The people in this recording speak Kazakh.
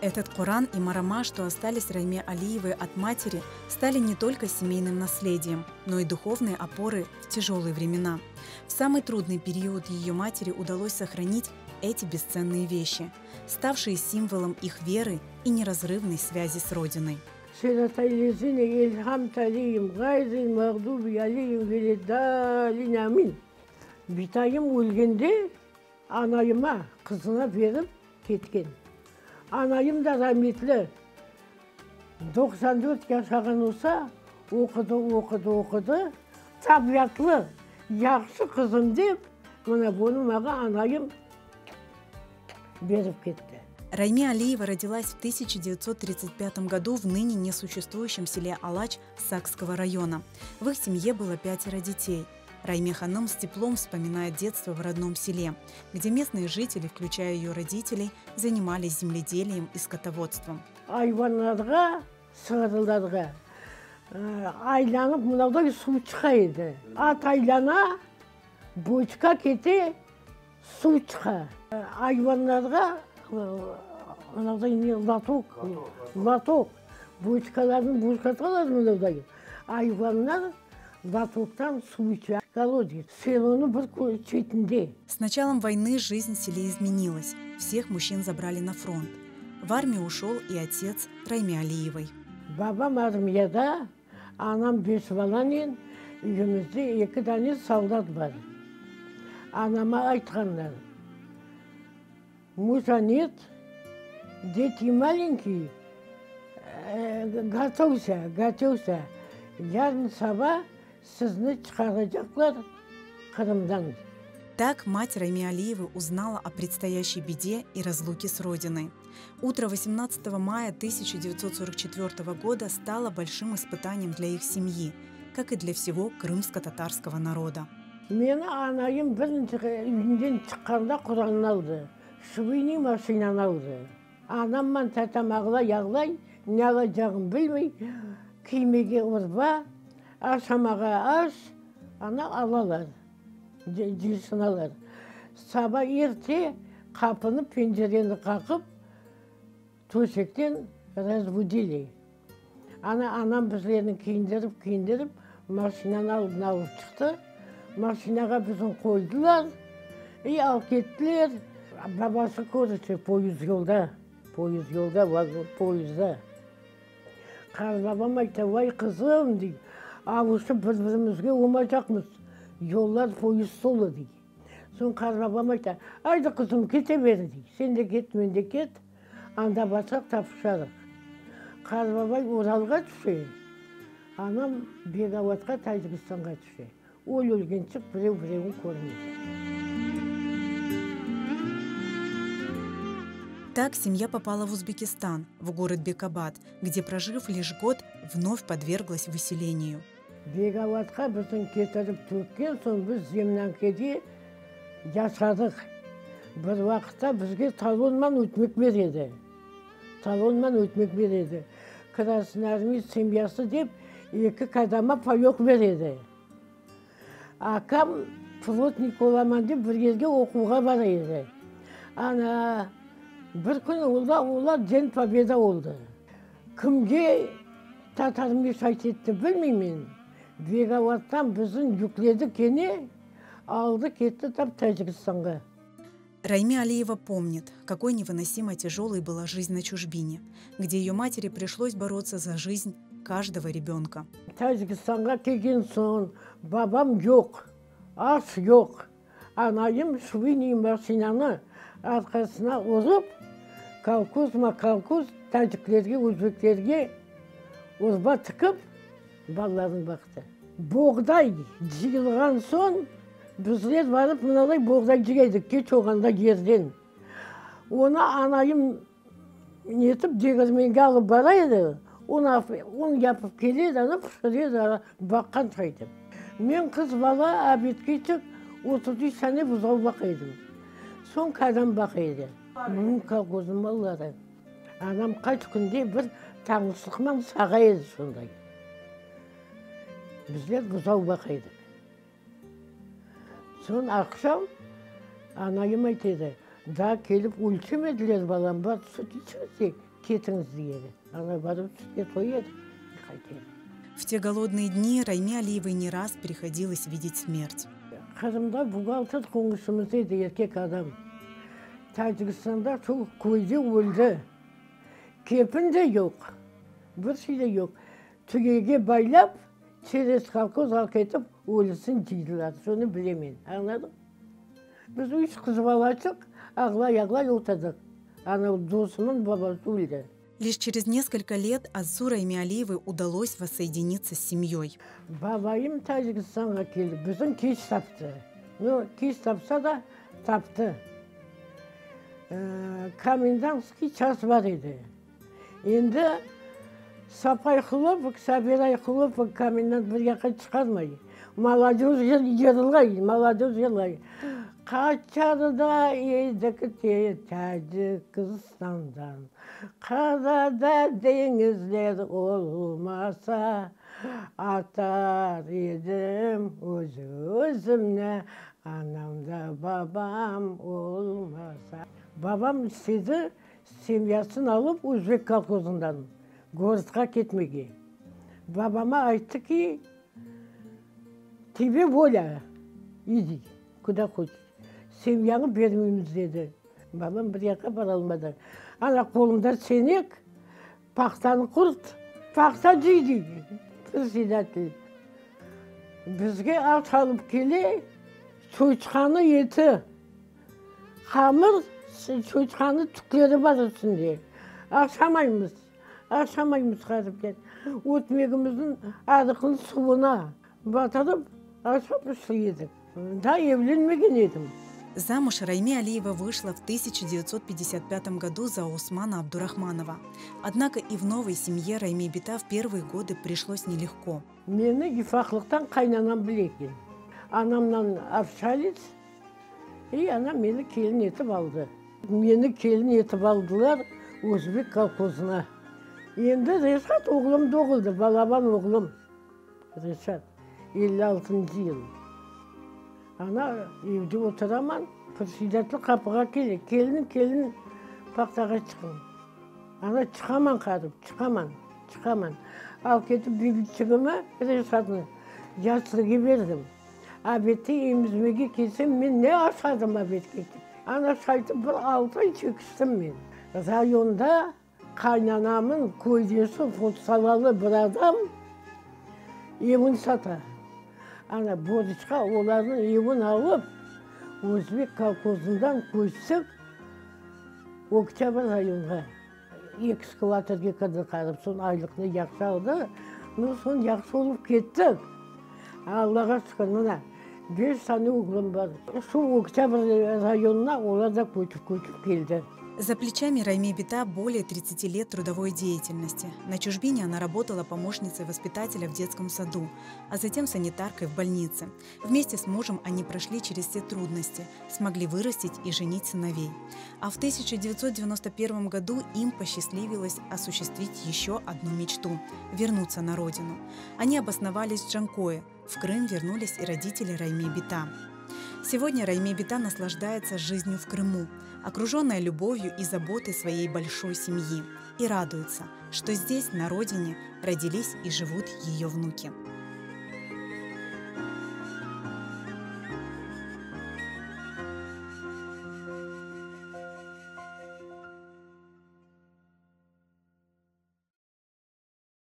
Этот Коран и Марама, что остались Райме Алиевой от матери, стали не только семейным наследием, но и духовной опорой в тяжелые времена. В самый трудный период ее матери удалось сохранить эти бесценные вещи, ставшие символом их веры и неразрывной связи с Родиной. Битайым өлгенде анайыма қызына беріп кеткен. Анайым да рахметлі 94 жасаған olsa оқыды. Табиатлы, жақсы қызым деп, мына бұны маған анайым беріп кетті. Райме Алиева родилась в 1935 году в ныне несуществующем селе Алач Сакского района. В их семье было 5 детей. Райме ханым с теплом вспоминает детство в родном селе, где местные жители, включая ее родителей, занимались земледелием и скотоводством. Айванларға, сығырыларға айланып мынаудай су шығайды. Ат айлана, бочка кете, су шыға. Айванларға мынаудай не латок, бочкаларын бочкаталар мынаудай. Айванлар латоктан су içer. С началом войны жизнь в селе изменилась. Всех мужчин забрали на фронт. В армию ушел и отец Райме Алиевой. Babam armiyada, anam 5 balanın, үйімізде 2 tane солдат var. Anama айтқандар. Мужа нет, дети маленькие, готовься. Ярн саба сізні шығарacaklar Крымдан. Так мать Райме Алиевой узнала о предстоящей беде и разлуке с Родиной. Утро 18 мая 1944 года стало большим испытанием для их семьи, как и для всего крымско-татарского народа. Мені анайым бірінші үйінден шыққанда Құранын алды. Швейный машинаны алды. Анаммен тәтем ағлай, не алacağım білмей, күймеге ұрба, ашамаға аш, ана алалар, жесіналар. Саба ерте қапыны, пенжерені қақып, төсектен разбудили. Анам біздерін киіндіріп, машинаны алдын алып шықты. Машинаға біздің қойдылар, алып кеттілер. Бабасы көрді, поезда. Қарбабам айтты, вай қызым, дейді. Ауысып бір-бірімізге омайжақмыз. Жоллар поезд солы, дейді. Сон қарбабам айтты, айды қызым кете бері, дейді. Сен де кет, мен де кет. Анда басақ тапышарық. Қарбабай Оралға түссе, анам Беговатқа, Тәжікстанға түссе. Ол өлгенше біреу-біреуін көрмейді. Так семья попала в Узбекистан, в город Бекабад, где, прожив лишь год, вновь подверглась выселению. Беговатқа біздің кетіріп төккен, сон біз земнанкеде жасадық. Бір уақытта бізге талонман өтмек береді. Красный армия семьясы деп, 2 қадама паёк береді. Акам плотник оламан деп бір жерге оқуға барайды. Ана бір күн олар Ден Победа oldu. Кімге татармеш айтетті білмеймін. Беговаттан біздің жүкледі кене, алды кетті тап Тәжікстанға. Райме Алиева помнит, какой невыносимо тяжелой была жизнь на чужбине, где ее матери пришлось бороться за жизнь каждого ребенка. Тәжікстанға келген соң, бабам жоқ, аш жоқ. Анайым швейный машинаны арқасына ұрып, колхоз тәжіклерге, өзбектерге ұрба тікіп, балаларын бақты. Боғдай жиылған соң, біздер барып мыналай боғдай жегейдік, кеш оғанда жерден. Оны анайым нетіп, дегірменге алып барайды, оны япып келеді, аны пішіреді, баққан шайтып. Мен қыз бала әбетке чық, 33 сәне бұзау бақайдым. Сон қадам бақайды. Мұның колхозым балалары. Анам қайт күнде бір таңғышылықман сағайды сондай. Біздер бұзау бақайды. Сон ақшам анайым айтады, да келіп өлчемеділер балам бар, сүт ішмесек. кетіңіз деді. Ана барып сүтке той еді, қайтеді. В те голодные дни Райме Алиевой не раз приходилось видеть смерть. Қырымда бухгалтер қоңышымыз еді, еркек адам. Тәжікстанда сол көйде өлді. Кепін де жоқ, бір şey de жоқ. Түгеге байлап, через колхоз алып кетіп, өлісін жейділер. Соны білемен, аңладың? Біз үш қыз балачық, ағлай отырдық. Ана досымның бабасы өлді. Лишь через несколько лет отцу Райме Алиевой удалось воссоединиться с семьей. Бабайым Тәжікстанға келді, біздің кеш тапты. Ну, кеш тапса да тапты. Комендантский час бар еді. Енді Сапай Хлопов, Сабирай Хлопов комендант бір жаққа шығармай. Молодежь жерілғай, молодежь жерілғай. Қачарда едік те Тәжікстандан, қарада деңіздер олмаса, атар едім өзімне, анамда бабам олмаса. Бабам істеді, семьясын алып Өзбек колхозындан городқа кетмеге. Бабама айтты ки, тебе воля, иди, куда хочешь. Семьяны бермейміз деді. Бабам бір жаққа бара алмады. Ана қолымда сенек, пақтаны құрт, пақта жейді, председатель. Бізге ат алып келе, шойчқаны еті, қамыр, шойчқаны түклері бар үстінде. Ашамаймыз қарып кет. Өтмегіміздің арықын суына батырып, ашап үсі едік. Да, евленмеген едім. Замуж Райме Алиева вышла в 1955 году за Османа Абдурахманова. Однако и в новой семье Райме Бита в первые годы пришлось нелегко. Мені ифақлықтан қайнанам білекен. Анамнан общались, и она мені келін етіп алды. Мені келін етіп алдылар Өзбек колхозына. Енді Решат оғлым доғылды, балабан оғлым. Решат, 56 жыл. Ана evde отыраман, председатель қапыға келе, келін пақтаға шығын. Ана шығаман қарып, шығаман. Ал кетіп бейбітшігіме Решатны жасырге бердім. Абетте емізмеге келсем, мен не ашадым абетке. Ана шайтып бір 6 ай чекістім мен. Районда қайнанамын көйдесі футсалалы бір адам емін сата. Ана борышқа олардың емін алып, Өзбек колхозындан көшсік Октябрь районға. Экскаваторге кірді қарып, сон айлықны жақсы алды. Ну, сон жақсы олып кеттік. Аллаға шүкір, мына 5 тане оғлым бар. Сол Октябрь районына олар да көшіп келді. За плечами Райме Бита более 30 лет трудовой деятельности. На чужбине она работала помощницей воспитателя в детском саду, а затем санитаркой в больнице. Вместе с мужем они прошли через все трудности, смогли вырастить и женить сыновей. А в 1991 году им посчастливилось осуществить еще одну мечту – вернуться на родину. Они обосновались в Джанкое. В Крым вернулись и родители Райме Бита. Сегодня Райме Бита наслаждается жизнью в Крыму, окруженная любовью и заботой своей большой семьи, и радуется, что здесь, на родине, родились и живут ее внуки.